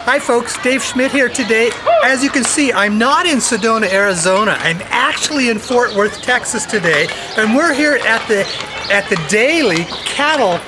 Hi folks, Dave Schmidt here today. As you can see, I'm not in Sedona, Arizona. I'm actually in Fort Worth, Texas today, and we're here at the Daily Cattle.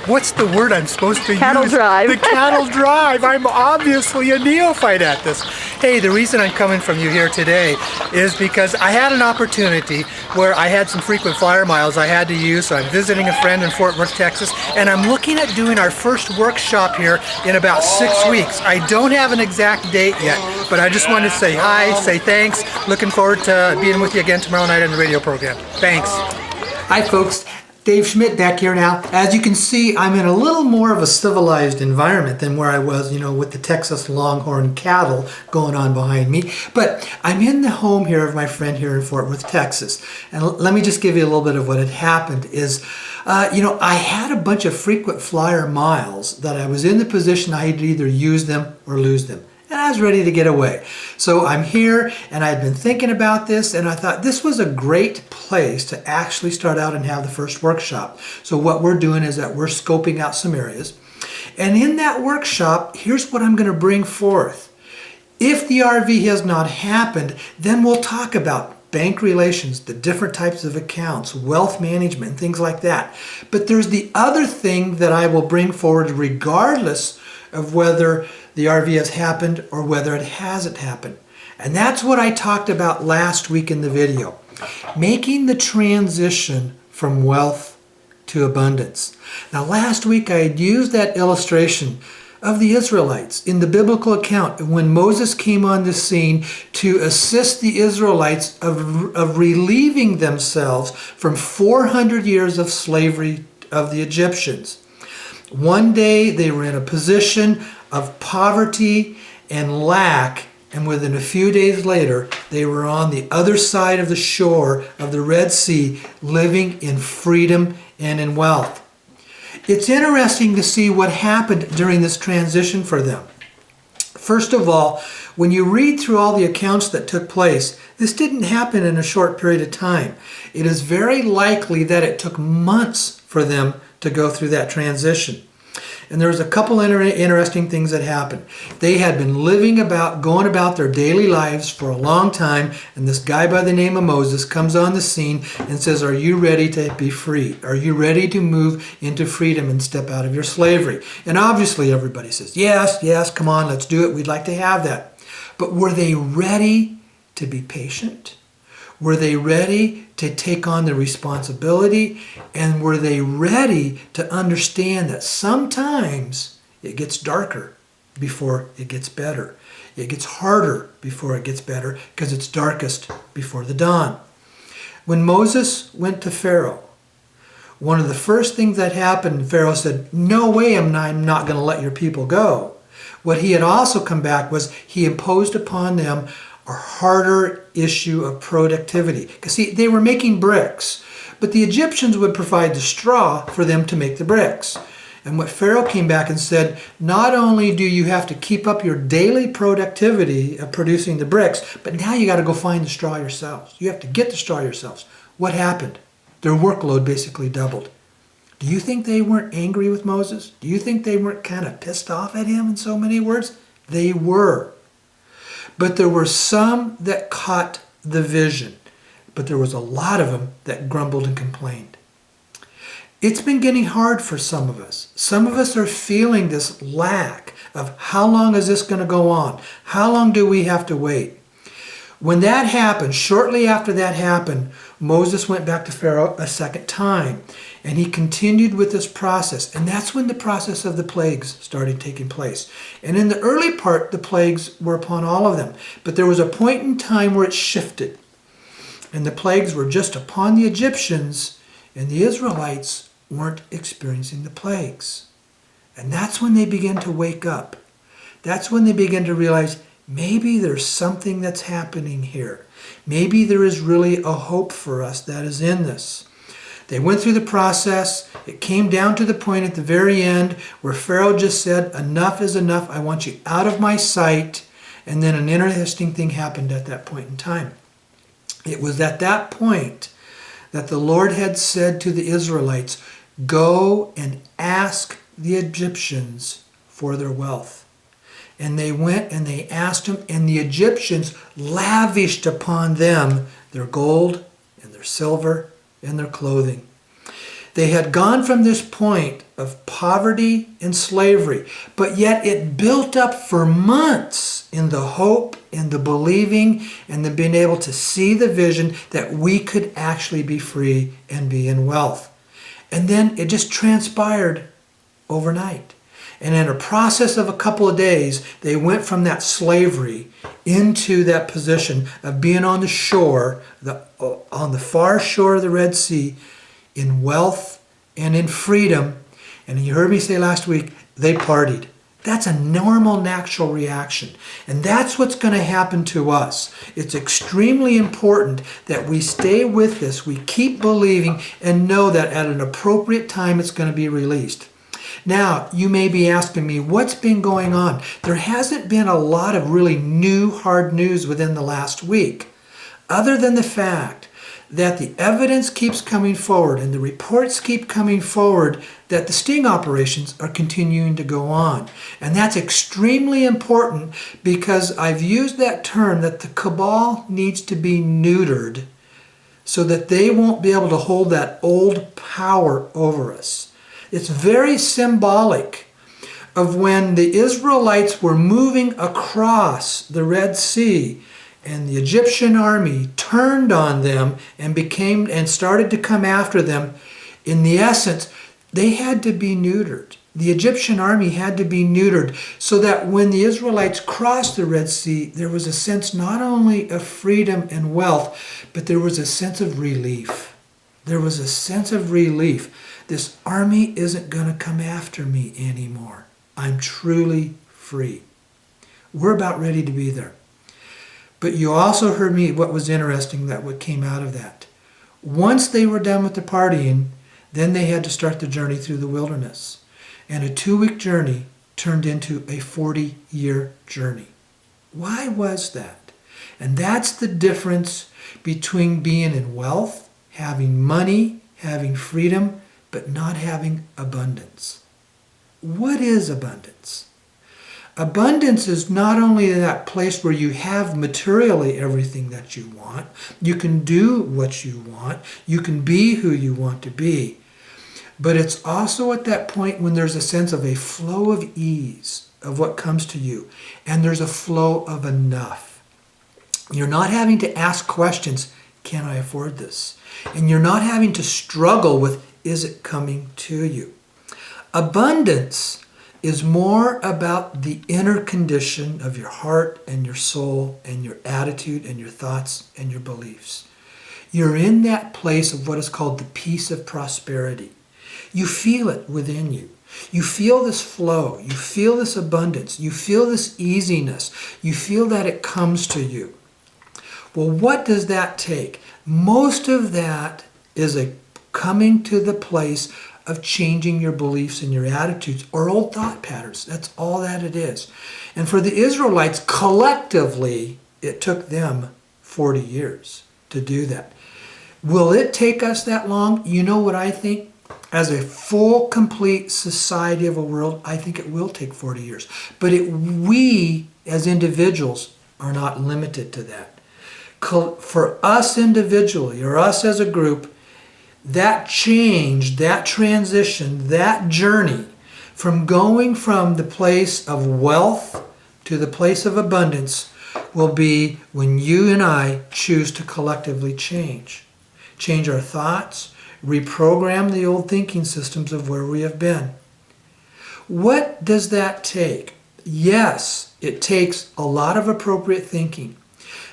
What's the word I'm supposed to Cattle use? drive. The cattle drive. I'm obviously a neophyte at this. Hey, the reason I'm coming from you here today is because I had an opportunity where I had some frequent flyer miles I had to use, so I'm visiting a friend in Fort Worth, Texas, and I'm looking at doing our first workshop here in about 6 weeks. I don't have an exact date yet, but I just wanted to say hi, say thanks. Looking forward to being with you again tomorrow night on the radio program. Thanks. Hi folks. Dave Schmidt back here now. As you can see, I'm in a little more of a civilized environment than where I was, with the Texas Longhorn cattle going on behind me. But I'm in the home here of my friend here in Fort Worth, Texas. And let me just give you a little bit of what had happened is, I had a bunch of frequent flyer miles that I was in the position I had to either use them or lose them. And I was ready to get away. So I'm here and I'd been thinking about this and I thought this was a great place to actually start out and have the first workshop. So what we're doing is that we're scoping out some areas. And in that workshop, here's what I'm going to bring forth. If the RV has not happened, then we'll talk about bank relations, the different types of accounts, wealth management, and things like that. But there's the other thing that I will bring forward regardless of whether the RV has happened or whether it hasn't happened. And that's what I talked about last week in the video. Making the transition from wealth to abundance. Now last week I had used that illustration of the Israelites in the biblical account when Moses came on the scene to assist the Israelites of relieving themselves from 400 years of slavery of the Egyptians. One day they were in a position of poverty and lack, and within a few days later they were on the other side of the shore of the Red Sea, living in freedom and in wealth. It's interesting to see what happened during this transition for them. First of all, when you read through all the accounts that took place, this didn't happen in a short period of time. It is very likely that it took months for them to go through that transition. And there was a couple interesting things that happened. They had been going about their daily lives for a long time, and this guy by the name of Moses comes on the scene and says, "Are you ready to be free? Are you ready to move into freedom and step out of your slavery?" And obviously everybody says, yes, come on, let's do it. We'd like to have that. But were they ready to be patient? Were they ready to take on the responsibility? And were they ready to understand that sometimes it gets darker before it gets better? It gets harder before it gets better because it's darkest before the dawn. When Moses went to Pharaoh, one of the first things that happened, Pharaoh said, "No way, I'm not going to let your people go." What he had also come back was he imposed upon them a harder issue of productivity. Because see, they were making bricks, but the Egyptians would provide the straw for them to make the bricks. And what Pharaoh came back and said, not only do you have to keep up your daily productivity of producing the bricks, but now you got to go find the straw yourselves. You have to get the straw yourselves. What happened? Their workload basically doubled. Do you think they weren't angry with Moses? Do you think they weren't kind of pissed off at him in so many words? They were. But there were some that caught the vision. But there was a lot of them that grumbled and complained. It's been getting hard for some of us. Some of us are feeling this lack of how long is this going to go on? How long do we have to wait? When that happened, shortly after that happened, Moses went back to Pharaoh a second time. And he continued with this process. And that's when the process of the plagues started taking place. And in the early part, the plagues were upon all of them. But there was a point in time where it shifted. And the plagues were just upon the Egyptians, and the Israelites weren't experiencing the plagues. And that's when they began to wake up. That's when they began to realize, maybe there's something that's happening here. Maybe there is really a hope for us that is in this. They went through the process. It came down to the point at the very end where Pharaoh just said, "Enough is enough. I want you out of my sight." And then an interesting thing happened at that point in time. It was at that point that the Lord had said to the Israelites, "Go and ask the Egyptians for their wealth." And they went and they asked him, and the Egyptians lavished upon them their gold and their silver and their clothing. They had gone from this point of poverty and slavery, but yet it built up for months in the hope and the believing and the being able to see the vision that we could actually be free and be in wealth. And then it just transpired overnight. And in a process of a couple of days, they went from that slavery into that position of being on the shore, on the far shore of the Red Sea, in wealth and in freedom. And you heard me say last week, they partied. That's a normal, natural reaction. And that's what's going to happen to us. It's extremely important that we stay with this, we keep believing, and know that at an appropriate time it's going to be released. Now, you may be asking me, what's been going on? There hasn't been a lot of really new hard news within the last week, other than the fact that the evidence keeps coming forward and the reports keep coming forward that the sting operations are continuing to go on. And that's extremely important because I've used that term that the cabal needs to be neutered so that they won't be able to hold that old power over us. It's very symbolic of when the Israelites were moving across the Red Sea and the Egyptian army turned on them and started to come after them. In the essence, they had to be neutered. The Egyptian army had to be neutered so that when the Israelites crossed the Red Sea, there was a sense not only of freedom and wealth, but there was a sense of relief. There was a sense of relief. This army isn't going to come after me anymore. I'm truly free. We're about ready to be there. But you also heard me what was interesting, that what came out of that. Once they were done with the partying, then they had to start the journey through the wilderness. And a 2-week journey turned into a 40-year journey. Why was that? And that's the difference between being in wealth, having money, having freedom, but not having abundance. What is abundance? Abundance is not only that place where you have materially everything that you want, you can do what you want, you can be who you want to be, but it's also at that point when there's a sense of a flow of ease of what comes to you, and there's a flow of enough. You're not having to ask questions, can I afford this? And you're not having to struggle with, is it coming to you? Abundance is more about the inner condition of your heart and your soul and your attitude and your thoughts and your beliefs. You're in that place of what is called the peace of prosperity. You feel it within you. You feel this flow. You feel this abundance. You feel this easiness. You feel that it comes to you. Well, what does that take? Most of that is a coming to the place of changing your beliefs and your attitudes or old thought patterns. That's all that it is. And for the Israelites, collectively, it took them 40 years to do that. Will it take us that long? You know what I think? As a full, complete society of a world, I think it will take 40 years. But we, as individuals, are not limited to that. For us individually, or us as a group, that change, that transition, that journey from going from the place of wealth to the place of abundance will be when you and I choose to collectively change. Change our thoughts, reprogram the old thinking systems of where we have been. What does that take? Yes, it takes a lot of appropriate thinking.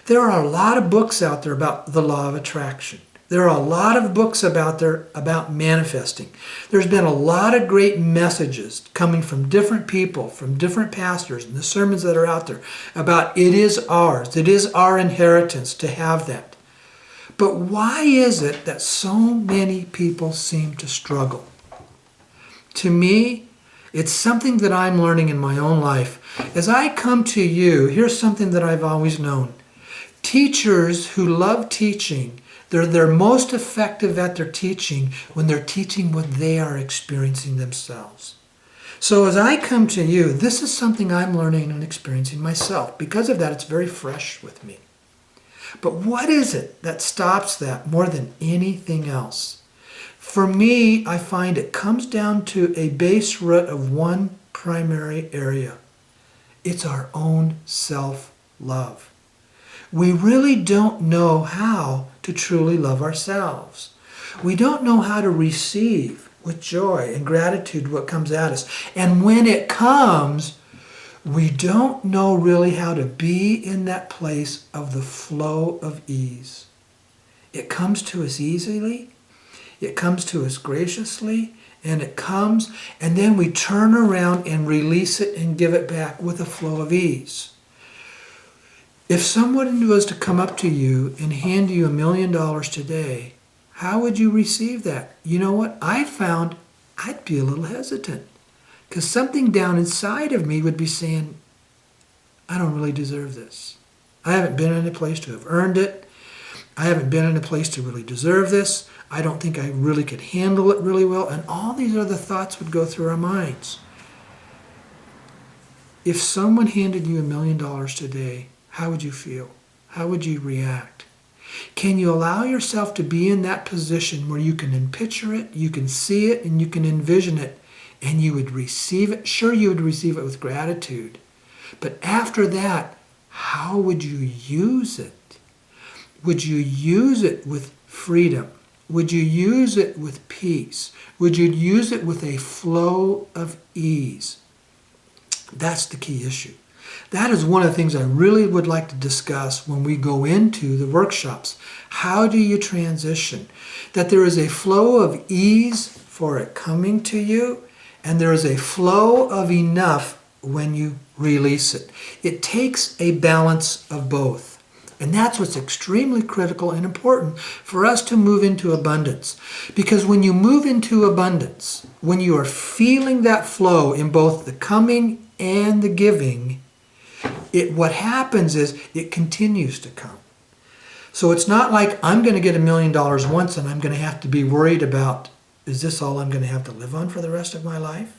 There are a lot of books out there about the law of attraction. There are a lot of books about manifesting. There's been a lot of great messages coming from different people, from different pastors, and the sermons that are out there about it is ours. It is our inheritance to have that. But why is it that so many people seem to struggle? To me, it's something that I'm learning in my own life. As I come to you, here's something that I've always known. Teachers who love teaching, they're most effective at their teaching when they're teaching what they are experiencing themselves. So as I come to you, this is something I'm learning and experiencing myself. Because of that, it's very fresh with me. But what is it that stops that more than anything else? For me, I find it comes down to a base root of one primary area. It's our own self-love. We really don't know how to truly love ourselves. We don't know how to receive with joy and gratitude what comes at us. And when it comes, we don't know really how to be in that place of the flow of ease. It comes to us easily, it comes to us graciously, and it comes, and then we turn around and release it and give it back with a flow of ease. If someone was to come up to you and hand you $1 million today, how would you receive that? You know what? I found I'd be a little hesitant because something down inside of me would be saying, I don't really deserve this. I haven't been in a place to have earned it. I haven't been in a place to really deserve this. I don't think I really could handle it really well. And all these other thoughts would go through our minds. If someone handed you $1 million today, how would you feel? How would you react? Can you allow yourself to be in that position where you can picture it, you can see it, and you can envision it, and you would receive it? Sure, you would receive it with gratitude. But after that, how would you use it? Would you use it with freedom? Would you use it with peace? Would you use it with a flow of ease? That's the key issue. That is one of the things I really would like to discuss when we go into the workshops. How do you transition? That there is a flow of ease for it coming to you, and there is a flow of enough when you release it. It takes a balance of both. And that's what's extremely critical and important for us to move into abundance. Because when you move into abundance, when you are feeling that flow in both the coming and the giving, what happens is it continues to come. So it's not like I'm going to get $1 million once and I'm going to have to be worried about, is this all I'm going to have to live on for the rest of my life?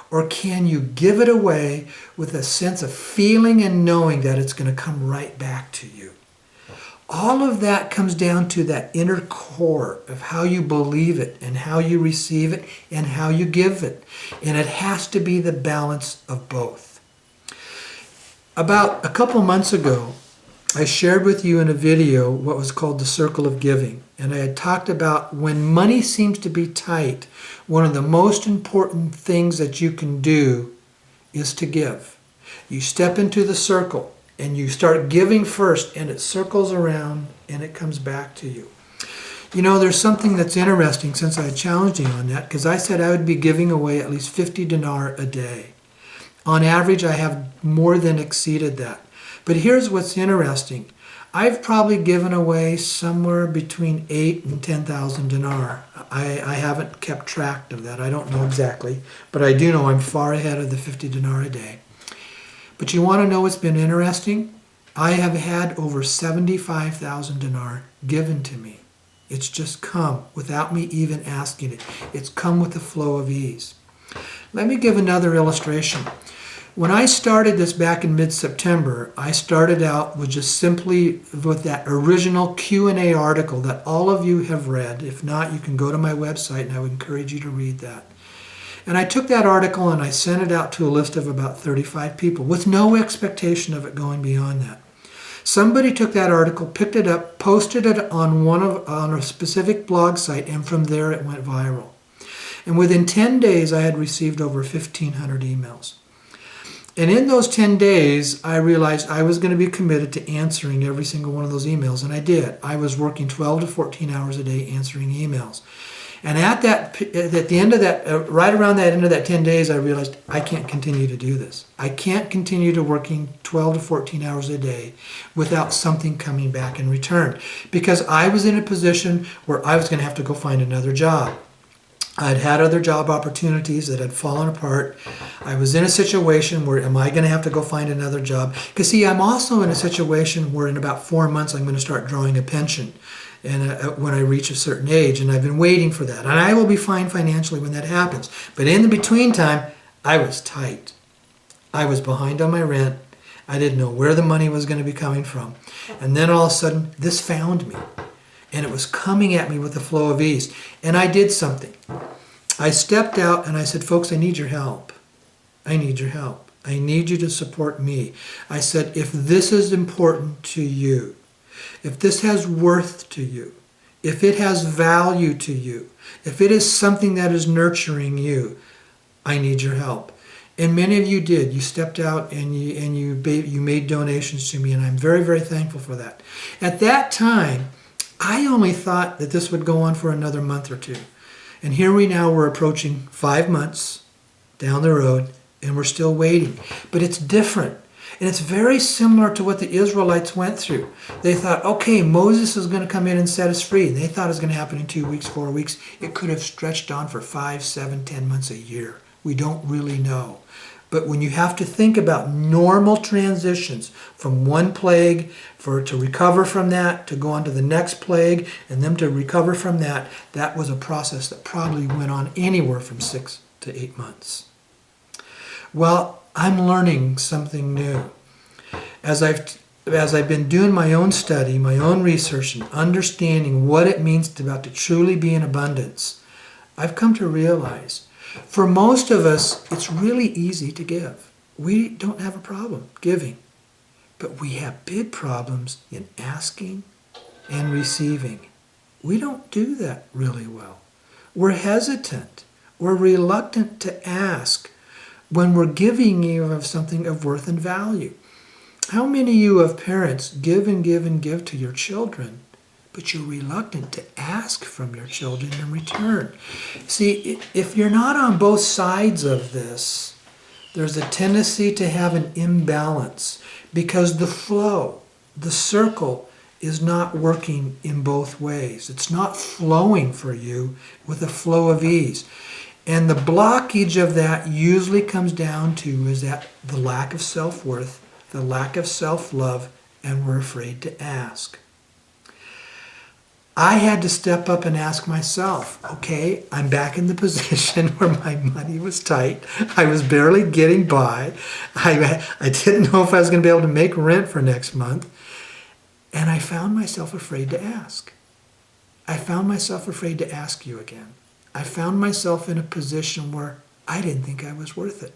Or can you give it away with a sense of feeling and knowing that it's going to come right back to you? All of that comes down to that inner core of how you believe it and how you receive it and how you give it. And it has to be the balance of both. About a couple months ago, I shared with you in a video what was called the circle of giving. And I had talked about when money seems to be tight, one of the most important things that you can do is to give. You step into the circle and you start giving first, and it circles around and it comes back to you. You know, there's something that's interesting since I challenged you on that, because I said I would be giving away at least 50 dinar a day. On average, I have more than exceeded that. But here's what's interesting. I've probably given away somewhere between 8 and 10,000 dinar. I haven't kept track of that. I don't know exactly, but I do know I'm far ahead of the 50 dinar a day. But you want to know what's been interesting? I have had over 75,000 dinar given to me. It's just come without me even asking it. It's come with a flow of ease. Let me give another illustration. When I started this back in mid-September, I started out with just simply with that original Q&A article that all of you have read. If not, you can go to my website and I would encourage you to read that. And I took that article and I sent it out to a list of about 35 people with no expectation of it going beyond that. Somebody took that article, picked it up, posted it on a specific blog site, and from there it went viral. And within 10 days, I had received over 1,500 emails. And in those 10 days, I realized I was going to be committed to answering every single one of those emails, and I did. I was working 12 to 14 hours a day answering emails. And at the end of that, right around that end of that 10 days, I realized I can't continue to do this. I can't continue to working 12 to 14 hours a day without something coming back in return, because I was in a position where I was going to have to go find another job. I'd had other job opportunities that had fallen apart. I was in a situation where, am I going to have to go find another job? Because see, I'm also in a situation where in about 4 months I'm going to start drawing a pension, and when I reach a certain age, and I've been waiting for that. And I will be fine financially when that happens. But in the between time, I was tight. I was behind on my rent. I didn't know where the money was going to be coming from. And then all of a sudden, this found me. And it was coming at me with a flow of ease. And I did something. I stepped out and I said, folks, I need your help. I need your help. I need you to support me. I said, if this is important to you, if this has worth to you, if it has value to you, if it is something that is nurturing you, I need your help. And many of you did. You stepped out and you made donations to me, and I'm very, very thankful for that. At that time, I only thought that this would go on for another month or two. And here we're approaching 5 months down the road, and we're still waiting. But it's different. And it's very similar to what the Israelites went through. They thought, okay, Moses is going to come in and set us free. They thought it was going to happen in 2 weeks, 4 weeks. It could have stretched on for 5, 7, 10 months, a year. We don't really know. But when you have to think about normal transitions from one plague, to recover from that, to go on to the next plague, and then to recover from that, that was a process that probably went on anywhere from 6 to 8 months. Well, I'm learning something new. As I've been doing my own study, my own research, and understanding what it means to truly be in abundance, I've come to realize for most of us, it's really easy to give. We don't have a problem giving. But we have big problems in asking and receiving. We don't do that really well. We're hesitant. We're reluctant to ask when we're giving you of something of worth and value. How many of you of parents give and give and give to your children, but you're reluctant to ask from your children in return? See, if you're not on both sides of this, there's a tendency to have an imbalance because the flow, the circle, is not working in both ways. It's not flowing for you with a flow of ease. And the blockage of that usually comes down to is that the lack of self-worth, the lack of self-love, and we're afraid to ask. I had to step up and ask myself, okay, I'm back in the position where my money was tight. I was barely getting by. I didn't know if I was going to be able to make rent for next month. And I found myself afraid to ask. I found myself afraid to ask you again. I found myself in a position where I didn't think I was worth it.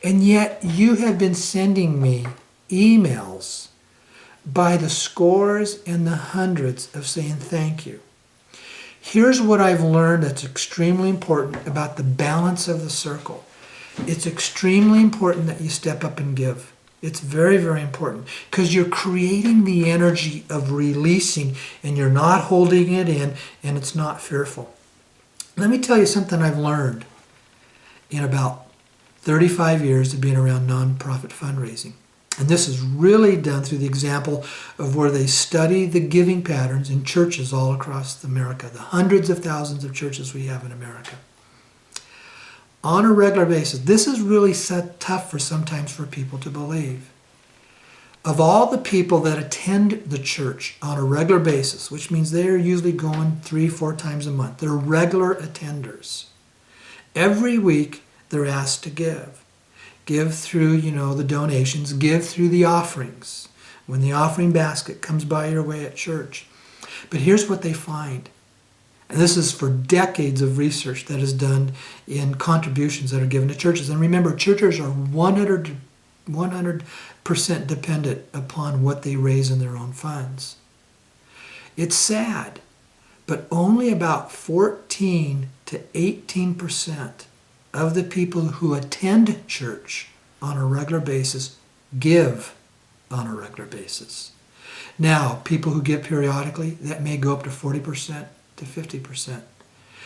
And yet you have been sending me emails by the scores and the hundreds of saying thank you. Here's what I've learned that's extremely important about the balance of the circle. It's extremely important that you step up and give. It's very, very important because you're creating the energy of releasing and you're not holding it in and it's not fearful. Let me tell you something I've learned in about 35 years of being around nonprofit fundraising. And this is really done through the example of where they study the giving patterns in churches all across America, the hundreds of thousands of churches we have in America. On a regular basis, this is really tough sometimes for people to believe. Of all the people that attend the church on a regular basis, which means they're usually going 3-4 times a month, they're regular attenders. Every week they're asked to give. Give through, the donations. Give through the offerings. When the offering basket comes by your way at church. But here's what they find. And this is for decades of research that is done in contributions that are given to churches. And remember, churches are 100% dependent upon what they raise in their own funds. It's sad, but only about 14 to 18% of the people who attend church on a regular basis give on a regular basis. Now, people who give periodically, that may go up to 40% to 50%.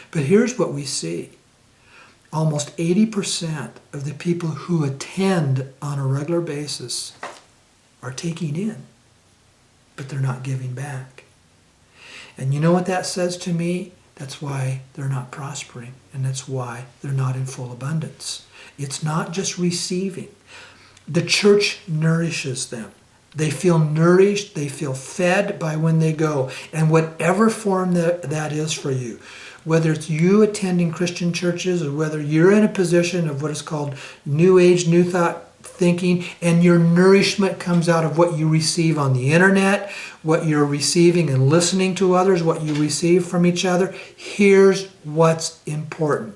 But here's what we see. Almost 80% of the people who attend on a regular basis are taking in, but they're not giving back. And you know what that says to me? That's why they're not prospering, and that's why they're not in full abundance. It's not just receiving. The church nourishes them. They feel nourished, they feel fed by when they go. And whatever form that is for you, whether it's you attending Christian churches or whether you're in a position of what is called New Age, New Thought thinking, and your nourishment comes out of what you receive on the internet, what you're receiving and listening to others, what you receive from each other, here's what's important.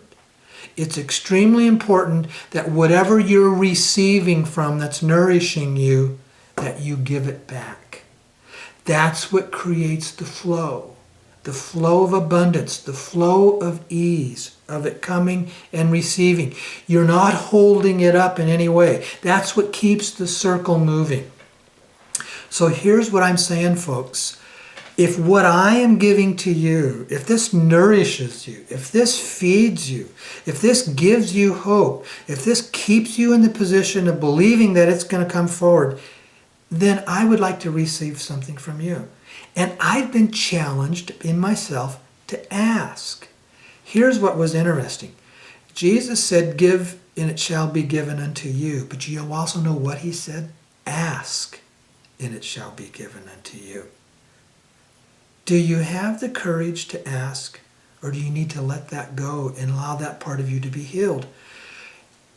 It's extremely important that whatever you're receiving from that's nourishing you, that you give it back. That's what creates the flow of abundance, the flow of ease, of it coming and receiving. You're not holding it up in any way. That's what keeps the circle moving. So here's what I'm saying, folks. If what I am giving to you, if this nourishes you, if this feeds you, if this gives you hope, if this keeps you in the position of believing that it's going to come forward, then I would like to receive something from you. And I've been challenged in myself to ask. Here's what was interesting. Jesus said, give and it shall be given unto you. But you also know what he said? Ask and it shall be given unto you. Do you have the courage to ask, or do you need to let that go and allow that part of you to be healed?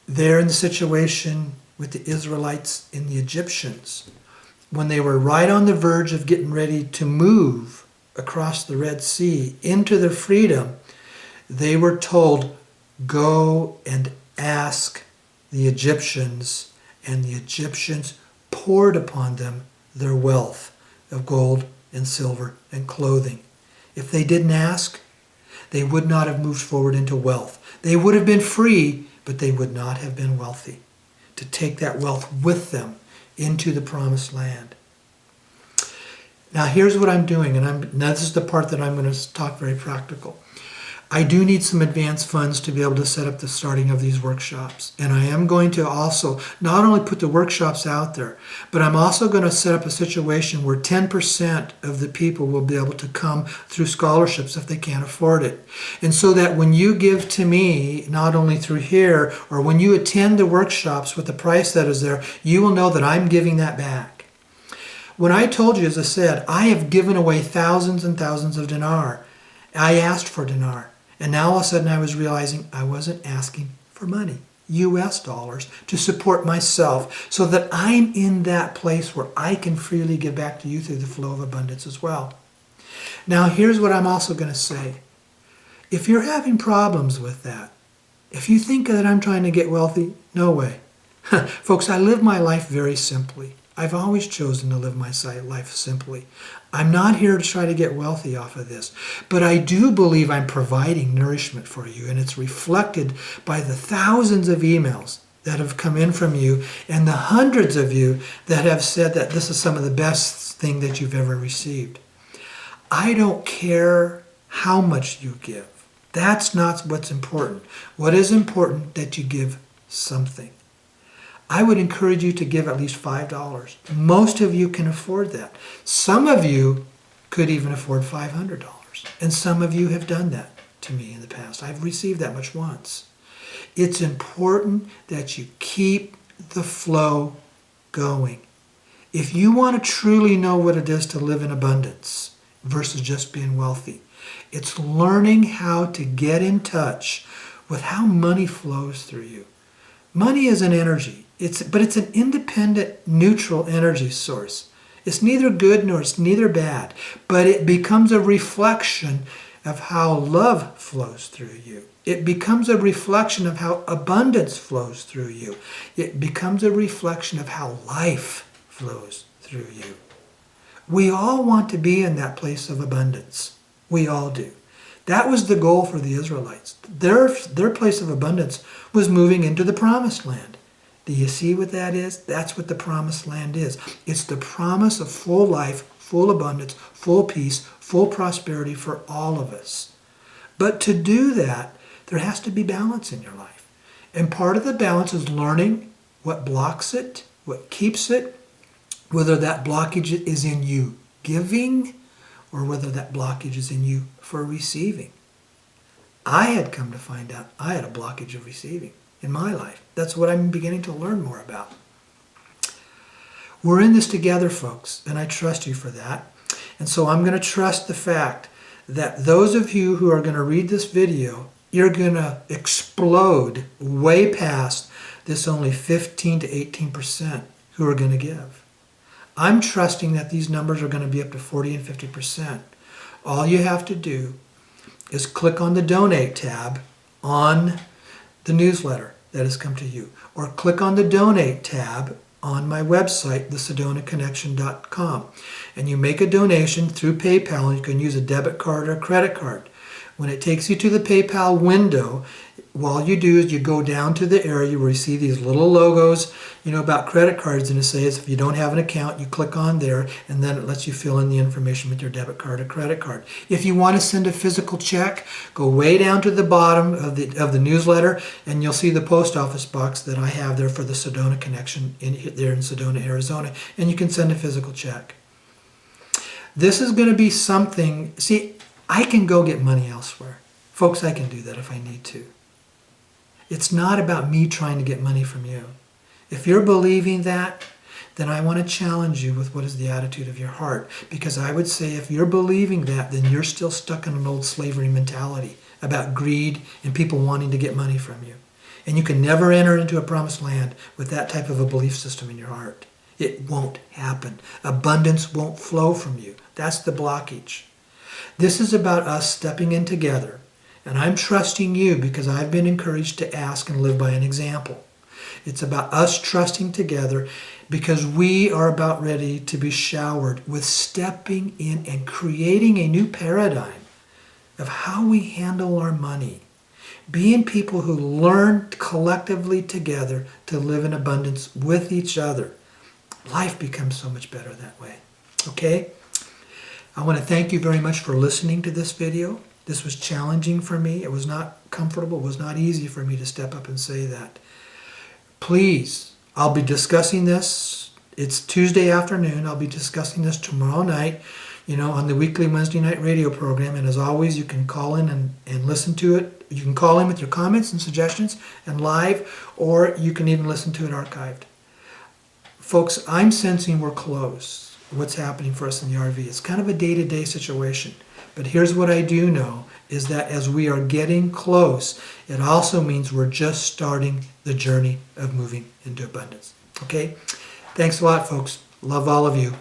There in the situation with the Israelites and the Egyptians, when they were right on the verge of getting ready to move across the Red Sea into their freedom, they were told, go and ask the Egyptians, and the Egyptians poured upon them their wealth of gold and silver and clothing. If they didn't ask, they would not have moved forward into wealth. They would have been free, but they would not have been wealthy to take that wealth with them into the promised land. Now here's what I'm doing, and now this is the part that I'm going to talk very practical. I do need some advance funds to be able to set up the starting of these workshops. And I am going to also not only put the workshops out there, but I'm also going to set up a situation where 10% of the people will be able to come through scholarships if they can't afford it. And so that when you give to me, not only through here, or when you attend the workshops with the price that is there, you will know that I'm giving that back. When I told you, as I said, I have given away thousands and thousands of dinar. I asked for dinar. And now all of a sudden I was realizing I wasn't asking for money, US dollars, to support myself so that I'm in that place where I can freely give back to you through the flow of abundance as well. Now here's what I'm also going to say. If you're having problems with that, if you think that I'm trying to get wealthy, no way. Folks, I live my life very simply. I've always chosen to live my life simply. I'm not here to try to get wealthy off of this, but I do believe I'm providing nourishment for you, and it's reflected by the thousands of emails that have come in from you and the hundreds of you that have said that this is some of the best thing that you've ever received. I don't care how much you give. That's not what's important. What is important that you give something. I would encourage you to give at least $5. Most of you can afford that. Some of you could even afford $500. And some of you have done that to me in the past. I've received that much once. It's important that you keep the flow going. If you want to truly know what it is to live in abundance versus just being wealthy, it's learning how to get in touch with how money flows through you. Money is an energy. But it's an independent, neutral energy source. It's neither good nor it's neither bad, but it becomes a reflection of how love flows through you. It becomes a reflection of how abundance flows through you. It becomes a reflection of how life flows through you. We all want to be in that place of abundance. We all do. That was the goal for the Israelites. Their place of abundance was moving into the promised land. Do you see what that is? That's what the promised land is. It's the promise of full life, full abundance, full peace, full prosperity for all of us. But to do that, there has to be balance in your life. And part of the balance is learning what blocks it, what keeps it, whether that blockage is in you giving or whether that blockage is in you for receiving. I had come to find out I had a blockage of receiving in my life. That's what I'm beginning to learn more about. We're in this together, folks, and I trust you for that. And so I'm going to trust the fact that those of you who are going to read this video, you're going to explode way past this only 15 to 18% who are going to give. I'm trusting that these numbers are going to be up to 40 and 50%. All you have to do is click on the donate tab on the newsletter that has come to you, or click on the donate tab on my website, thesedonaconnection.com, and you make a donation through PayPal. You can use a debit card or a credit card. When it takes you to the PayPal window, all you do is you go down to the area where you see these little logos, about credit cards, and it says if you don't have an account, you click on there, and then it lets you fill in the information with your debit card or credit card. If you want to send a physical check, go way down to the bottom of the newsletter, and you'll see the post office box that I have there for the Sedona Connection there in Sedona, Arizona, and you can send a physical check. This is going to be something. See, I can go get money elsewhere. Folks, I can do that if I need to. It's not about me trying to get money from you. If you're believing that, then I want to challenge you with what is the attitude of your heart. Because I would say if you're believing that, then you're still stuck in an old slavery mentality about greed and people wanting to get money from you. And you can never enter into a promised land with that type of a belief system in your heart. It won't happen. Abundance won't flow from you. That's the blockage. This is about us stepping in together. And I'm trusting you because I've been encouraged to ask and live by an example. It's about us trusting together because we are about ready to be showered with stepping in and creating a new paradigm of how we handle our money. Being people who learn collectively together to live in abundance with each other. Life becomes so much better that way. Okay? I want to thank you very much for listening to this video. This was challenging for me. It was not comfortable. It was not easy for me to step up and say that. Please, I'll be discussing this. It's Tuesday afternoon. I'll be discussing this tomorrow night, on the weekly Wednesday night radio program. And as always, you can call in and listen to it. You can call in with your comments and suggestions and live, or you can even listen to it archived. Folks, I'm sensing we're close. What's happening for us in the RV. It's kind of a day-to-day situation. But here's what I do know, is that as we are getting close, it also means we're just starting the journey of moving into abundance. Okay? Thanks a lot, folks. Love all of you.